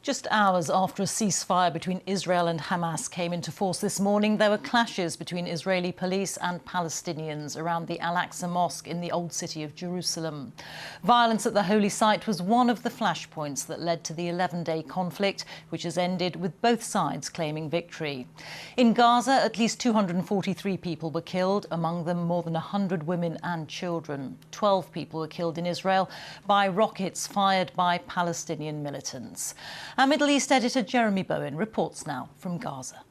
Just hours after a ceasefire between Israel and Hamas came into force this morning, there were clashes between Israeli police and Palestinians around the Aqsa Mosque in the Old City of Jerusalem. Violence at the holy site was one of the flashpoints that led to the 11-day conflict, which has ended with both sides claiming victory. In Gaza, at least 243 people were killed, among them more than 100 women and children. 12 people were killed in Israel by rockets fired by Palestinian militants. Our Middle East editor Jeremy Bowen reports now from Gaza.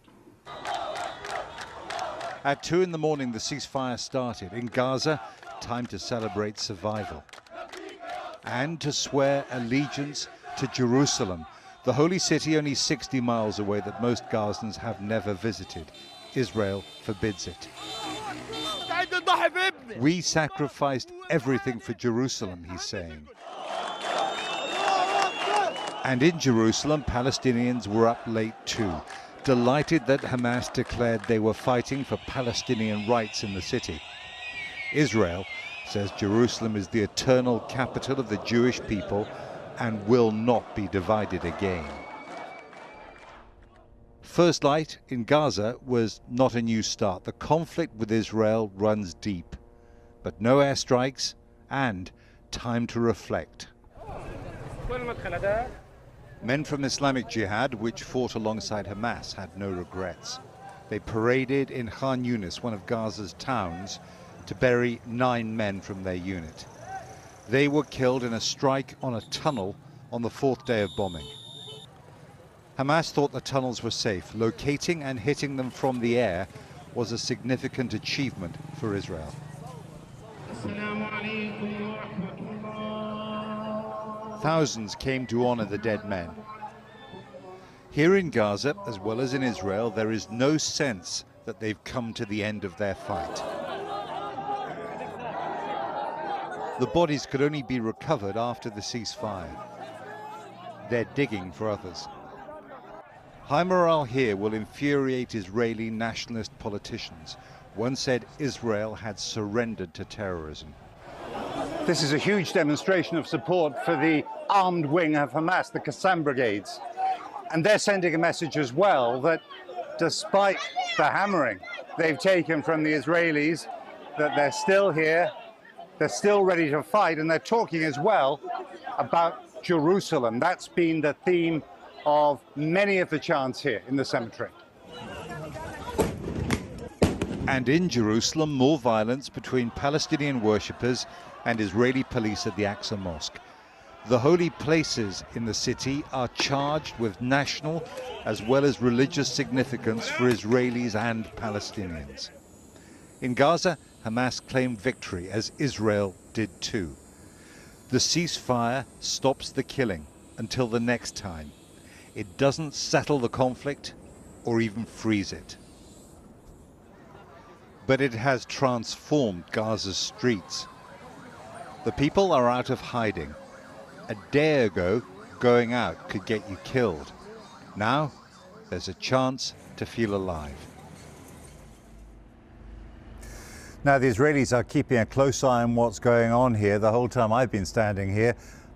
At 2 in the morning, the ceasefire started. In Gaza, time to celebrate survival and to swear allegiance to Jerusalem, the holy city only 60 miles away that most Gazans have never visited. Israel forbids it. We sacrificed everything for Jerusalem, he's saying. And in Jerusalem, Palestinians were up late too, delighted that Hamas declared they were fighting for Palestinian rights in the city. Israel says Jerusalem is the eternal capital of the Jewish people and will not be divided again. First light in Gaza was not a new start. The conflict with Israel runs deep, but no airstrikes and time to reflect. Men from Islamic Jihad, which fought alongside Hamas, had no regrets. They paraded in Khan Yunis, one of Gaza's towns, to bury 9 men from their unit. They were killed in a strike on a tunnel on the 4th day of bombing. Hamas thought the tunnels were safe. Locating and hitting them from the air was a significant achievement for Israel. Thousands came to honor the dead men. Here in Gaza, as well as in Israel, there is no sense that they've come to the end of their fight. The bodies could only be recovered after the ceasefire. They're digging for others. High morale here will infuriate Israeli nationalist politicians. One said Israel had surrendered to terrorism. This is a huge demonstration of support for the armed wing of Hamas, the Qassam brigades. And they're sending a message as well that despite the hammering they've taken from the Israelis, that they're still here, they're still ready to fight, and they're talking as well about Jerusalem. That's been the theme of many of the chants here in the cemetery. And in Jerusalem, more violence between Palestinian worshippers and Israeli police at the Aqsa Mosque. The holy places in the city are charged with national as well as religious significance for Israelis and Palestinians. In Gaza, Hamas claimed victory, as Israel did too. The ceasefire stops the killing until the next time. It doesn't settle the conflict or even freeze it. But it has transformed Gaza's streets. The people are out of hiding. A day ago, going out could get you killed. Now, there's a chance to feel alive. Now, the Israelis are keeping a close eye on what's going on here. The whole time I've been standing here,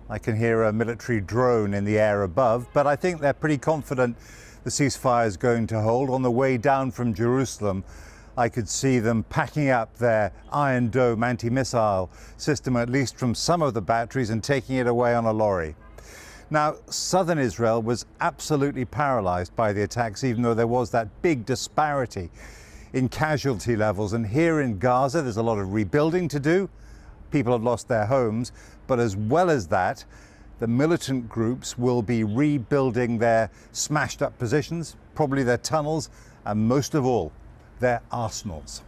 I can hear a military drone in the air above, but I think they're pretty confident the ceasefire is going to hold. On the way down from Jerusalem, I could see them packing up their Iron Dome anti-missile system, at least from some of the batteries, and taking it away on a lorry. Now, southern Israel was absolutely paralyzed by the attacks, even though there was that big disparity in casualty levels. And here in Gaza, there's a lot of rebuilding to do. People have lost their homes. But as well as that, the militant groups will be rebuilding their smashed up positions, probably their tunnels, and most of all, their arsenals.